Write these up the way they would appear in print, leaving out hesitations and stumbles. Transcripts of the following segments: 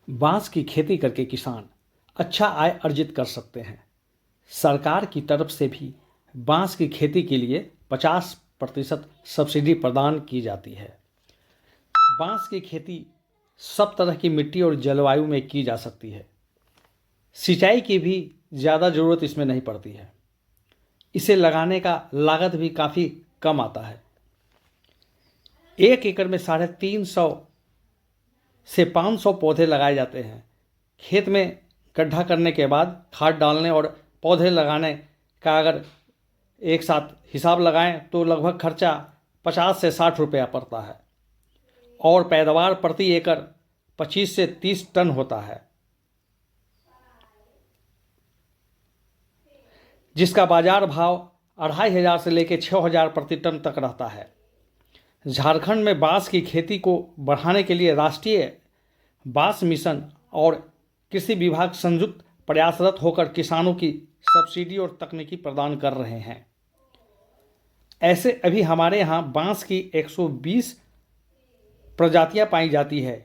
बांस की खेती करके किसान अच्छा आय अर्जित कर सकते हैं। सरकार की तरफ से भी बांस की खेती के लिए 50% सब्सिडी प्रदान की जाती है। बांस की खेती सब तरह की मिट्टी और जलवायु में की जा सकती है। सिंचाई की भी ज़्यादा ज़रूरत इसमें नहीं पड़ती है। इसे लगाने का लागत भी काफ़ी कम आता है। 1 एकड़ में 350 से 500 पौधे लगाए जाते हैं। खेत में गड्ढा करने के बाद खाद डालने और पौधे लगाने का अगर एक साथ हिसाब लगाएं तो लगभग खर्चा 50 से 60 रुपया पड़ता है और पैदावार प्रति एकड़ 25 से 30 टन होता है, जिसका बाजार भाव 2500 से लेकर 6000 प्रति टन तक रहता है। झारखंड में बांस की खेती को बढ़ाने के लिए राष्ट्रीय बांस मिशन और कृषि विभाग संयुक्त प्रयासरत होकर किसानों की सब्सिडी और तकनीकी प्रदान कर रहे हैं। ऐसे अभी हमारे यहाँ बांस की 120 प्रजातियां पाई जाती है।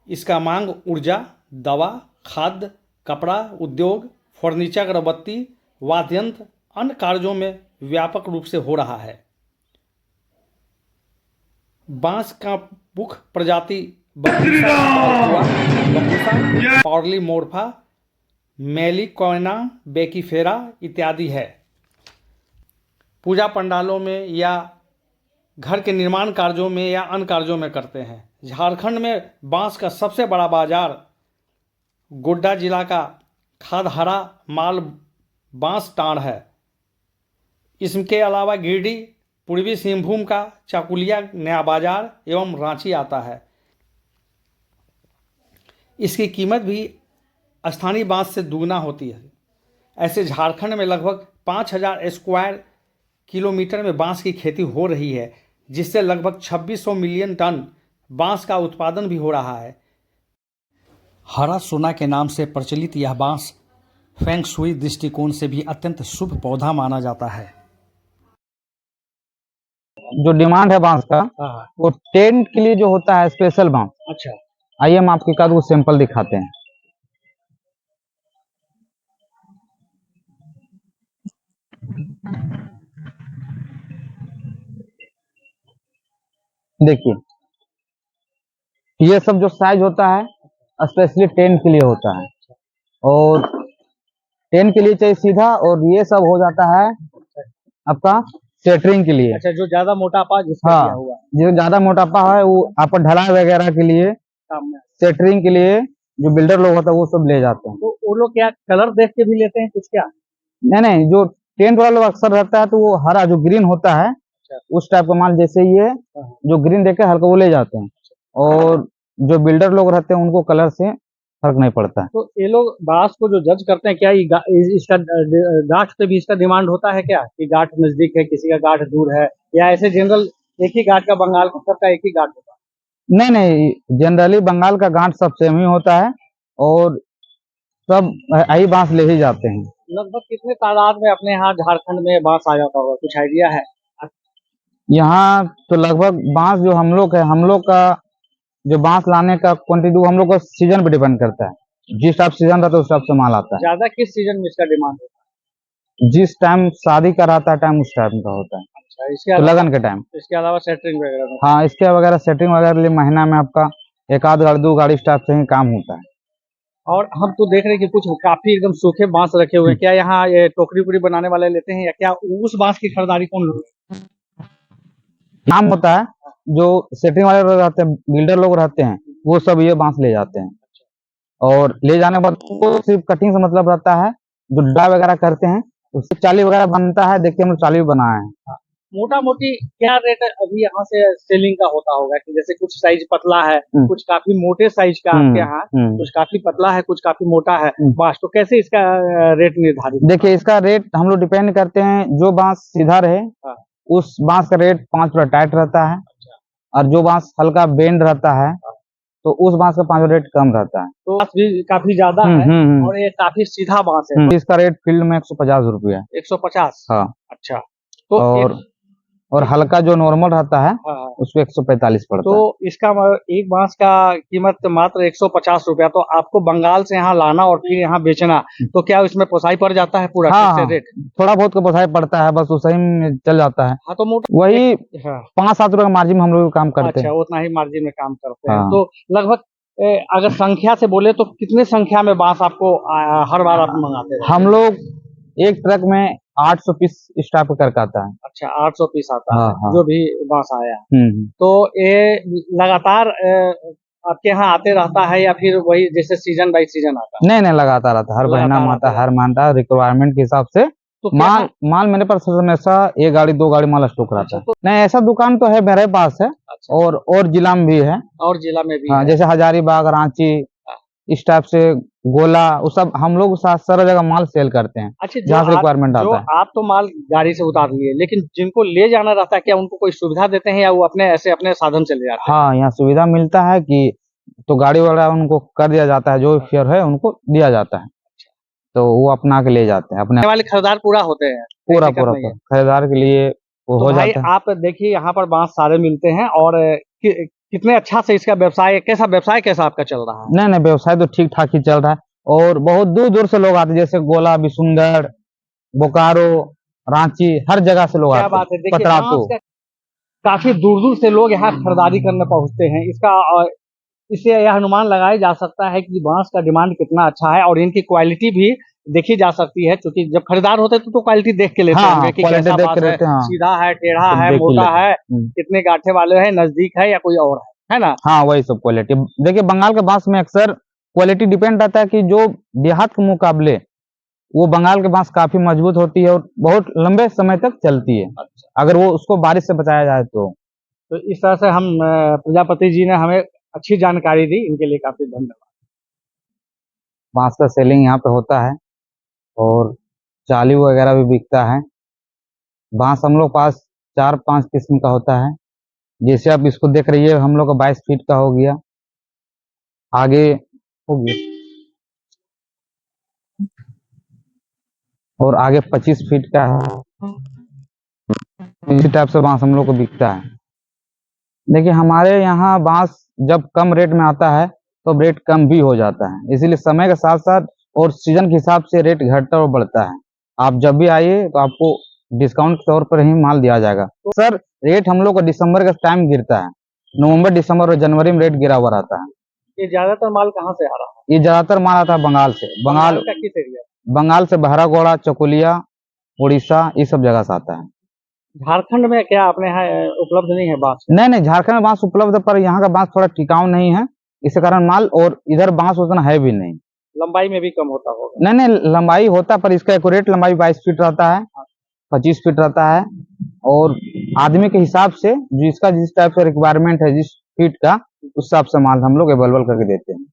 इसका मांग ऊर्जा, दवा, खाद्य, कपड़ा उद्योग, फर्नीचर, अगरबत्ती, वाद्य यंत्र, अन्य कार्यों में व्यापक रूप से हो रहा है। बांस का मुख्य प्रजाति बम्बूसा, पॉलीमोर्फा, मेलिकोना, बेकीफेरा इत्यादि है। पूजा पंडालों में या घर के निर्माण कार्यों में या अन्य कार्यों में करते हैं। झारखंड में बांस का सबसे बड़ा बाजार गोड्डा जिला का खादहरा माल बांस टांड़ है। इसके अलावा गिरिडीह, पूर्वी सिंहभूम का चाकुलिया नया बाजार एवं रांची आता है। इसकी कीमत भी स्थानीय बांस से दुगना होती है। ऐसे झारखंड में लगभग 5000 स्क्वायर किलोमीटर में बांस की खेती हो रही है, जिससे लगभग 2600 मिलियन टन बांस का उत्पादन भी हो रहा है। हरा सोना के नाम से प्रचलित यह बांस फेंग शुई दृष्टिकोण से भी अत्यंत शुभ पौधा माना जाता है। जो डिमांड है बांस का, वो टेंट के लिए जो होता है स्पेशल बांस। अच्छा, आइए हम आपको एक आध वो सैंपल दिखाते हैं। देखिए, ये सब जो साइज होता है स्पेशली टेंट के लिए होता है, और टेंट के लिए चाहिए सीधा, और ये सब हो जाता है आपका सेटरिंग के लिए। अच्छा, जो ज्यादा मोटापा जिसका हाँ, दिया हुआ है, जो ज्यादा मोटापा है वो आपका ढलाई वगैरह के लिए, काम में। सेटरिंग के लिए जो बिल्डर लोग होता है वो सब ले जाते हैं। तो वो लोग क्या कलर देख के भी लेते हैं कुछ क्या? नहीं, जो टेंट वाला लोग अक्सर रहता है तो वो हरा जो ग्रीन होता है उस टाइप का माल, जैसे ये जो ग्रीन देखे हल्का वो ले जाते हैं, और जो बिल्डर लोग रहते हैं उनको कलर से फर्क नहीं पड़ता है। तो ये लोग बांस को जो जज करते हैं, क्या इसका गांठ पे भी इसका डिमांड होता है क्या, कि गांठ नजदीक है, किसी का गांठ दूर है, या ऐसे जनरल एक ही गांठ का बंगाल का सबका एक ही गांठ होता है? नहीं, जनरली बंगाल का गांठ सब सेम ही होता है, और सब यही बांस ले ही जाते हैं। लगभग कितने तादाद में अपने यहाँ झारखंड में बांस आ जाता होगा, कुछ आइडिया है? यहाँ तो लगभग बांस जो हम लोग का जो बांस लाने का क्वांटिटी हम लोग का सीजन पे डिपेंड करता है। जिस टाइप सीजन रहता है उस टाइप से माल आता है। ज्यादा किस सीजन में इसका डिमांड होता है? जिस टाइम शादी का रहता है टाइम उस टाइम का होता है। अच्छा, इसके तो लगन के टाइम। इसके अलावा सेटरिंग वगैरह में? हाँ, इसके वगैरह सेटिंग वगैरह लिए महीना में आपका एक आध गाड़ी 2 गाड़ी स्टाफ से ही काम होता है। और हम तो देख रहे हैं कि कुछ काफी एकदम सूखे बांस रखे हुए हैं। क्या यहाँ ये टोकरी वोकरी बनाने वाले लेते हैं, या क्या उस बांस की खरीदारी कौन लोग? काम होता है, जो सेटिंग वाले लोग रहते हैं, बिल्डर लोग रहते हैं, वो सब ये बांस ले जाते हैं, और ले जाने के बाद वो सिर्फ कटिंग से मतलब रहता है। जो डा वगैरह करते हैं उससे चाली वगैरह बनता है। देखिए हम लोग चाली बनाए हैं। मोटा मोटी क्या रेट अभी यहाँ से सेलिंग का होता होगा, कि जैसे कुछ साइज पतला है, कुछ काफी मोटे साइज का आपके यहाँ, कुछ काफी पतला है, कुछ काफी मोटा है बांस, तो कैसे इसका रेट निर्धारित? देखिए, इसका रेट हम लोग डिपेंड करते हैं, जो बांस सीधा रहे उस बांस का रेट 5 रुपया टाइट रहता है, और जो बांस हल्का बेंड रहता है तो उस बांस का 5 रेट कम रहता है। तो बांस भी काफी ज्यादा है, और ये काफी सीधा बांस है। इसका रेट फील्ड में 150 रुपया। 150? हाँ। अच्छा, तो और और हल्का जो नॉर्मल रहता है हाँ, हाँ। उसको 145 पड़ता है। तो इसका एक बांस का कीमत मात्र 150 रुपया। तो आपको बंगाल से यहाँ लाना और फिर यहाँ बेचना, तो क्या इसमें पोसाई पड़ जाता है पूरा हाँ ठीक से हाँ, रेट? थोड़ा बहुत का पोसाई पड़ता है, बस उसी में चल जाता है। हाँ, तो मोटा वही हाँ, 5-7 रुपए का मार्जिन में हम लोग काम करते अच्छा, हैं। उतना ही मार्जिन में काम करते हैं। हाँ। तो लगभग अगर संख्या से बोले तो कितने संख्या में बांस आपको हर बार आप मंगाते हैं? हम लोग एक ट्रक में 800 पीस इस टाइप का करके आता है। अच्छा, 800 पीस आता हाँ है हाँ। जो भी बांस आया। हम्म। तो ये लगातार आपके यहाँ आते रहता है या फिर वही जैसे सीजन बाई सीजन आता है? नहीं नहीं, लगातार आता है, हर महीना में आता है, हर महीना रिक्वायरमेंट के हिसाब से। तो क्या माल मेरे पास हमेशा 1 गाड़ी 2 गाड़ी माल स्टॉक रहता है। तो नहीं, ऐसा दुकान तो है मेरे पास है। अच्छा, और जिला में भी है। और जिला में भी हाँ, है। जैसे हजारीबाग, रांची, इस टाइप से गोला, वो सब हम लोग सारा जगह माल सेल करते हैं अच्छा, जहाँ से रिक्वायरमेंट जो आता है। आप तो माल गाड़ी से उतार लिए, लेकिन जिनको ले जाना रहता है क्या उनको कोई सुविधा देते हैं या वो अपने ऐसे अपने साधन से ले जाते हैं? हाँ, यहाँ सुविधा मिलता है कि तो गाड़ी वाला उनको कर दिया जाता है, जो फेयर है उनको दिया जाता है, तो वो अपना के ले जाते हैं अपने आने वाले खरीदार पूरा होते हैं, कोई पूरा दिक्कत पूरा नहीं है। खरीदार के लिए वो तो हो भाई जाता है। आप देखिए यहाँ पर बांस सारे मिलते हैं और कितने अच्छा से इसका व्यवसाय कैसा आपका चल रहा है? नहीं नहीं, व्यवसाय तो ठीक ठाक ही चल रहा है, और बहुत दूर दूर से लोग आते हैं, जैसे गोला, बिशुनगढ़, बोकारो, रांची, हर जगह से लोग क्या आते बात है, हैं। देखिए पतरातू। बांस का काफी दूर दूर से लोग यहाँ खरीदारी करने पहुंचते हैं। इससे यह अनुमान लगाया जा सकता है कि बांस का डिमांड कितना अच्छा है और इनकी क्वालिटी भी देखी जा सकती है, क्योंकि जब खरीदार होते हैं तो क्वालिटी देख के लेते हाँ होंगे हाँ, कि क्वालिटी कैसा देख बांस के है, रहते हैं। हाँ, सीधा है, टेढ़ा सब है, देख ही मोटा लेते हैं। है, कितने गांठे वाले है, नजदीक है या कोई और है ना? हाँ, वही सब क्वालिटी। देखिए, बंगाल के बांस में अक्सर क्वालिटी डिपेंड रहता है कि जो देहात के मुकाबले वो बंगाल के बांस काफी मजबूत होती है और बहुत लंबे समय तक चलती है, अगर वो उसको बारिश से बचाया जाए तो इस तरह से हम प्रजापति जी ने हमें अच्छी जानकारी दी, इनके लिए काफी धन्यवाद। बांस का सेलिंग यहाँ पे होता है और चाली वगैरह भी बिकता है। बांस हम लोग पास 4-5 किस्म का होता है, जैसे आप इसको देख रही है, हम लोग का 22 फीट का हो गया, आगे हो गया, और आगे 25 फीट का है। इसी टाइप से बांस हम लोग को बिकता है। देखिए, हमारे यहाँ बांस जब कम रेट में आता है तो रेट कम भी हो जाता है, इसीलिए समय के साथ साथ और सीजन के हिसाब से रेट घटता और बढ़ता है। आप जब भी आइए तो आपको डिस्काउंट के तौर पर ही माल दिया जाएगा। तो सर, रेट हम लोग को दिसंबर का टाइम गिरता है, नवंबर, दिसंबर और जनवरी में रेट गिरा हुआ रहता है। ये ज्यादातर माल कहाँ से आ रहा है? ये ज्यादातर माल आता है बंगाल से। बंगाल का किस एरिया? बंगाल से बहरागोड़ा, चकुलिया, उड़ीसा, ये सब जगह से आता है। झारखंड में क्या अपने यहाँ उपलब्ध नहीं है बांस? नहीं नहीं, झारखंड में बांस उपलब्ध है, पर यहाँ का बांस थोड़ा टिकाऊ नहीं है, इस कारण माल, और इधर बांस उतना है भी नहीं। लंबाई में भी कम होता होगा? नहीं नहीं, लंबाई होता, पर इसका एक्यूरेट लंबाई 22 फीट रहता है, 25 फीट रहता है, और आदमी के हिसाब से जिसका जिस टाइप से रिक्वायरमेंट है, जिस फीट का, उस हिसाब से माल हम लोग अवेलेबल करके देते हैं।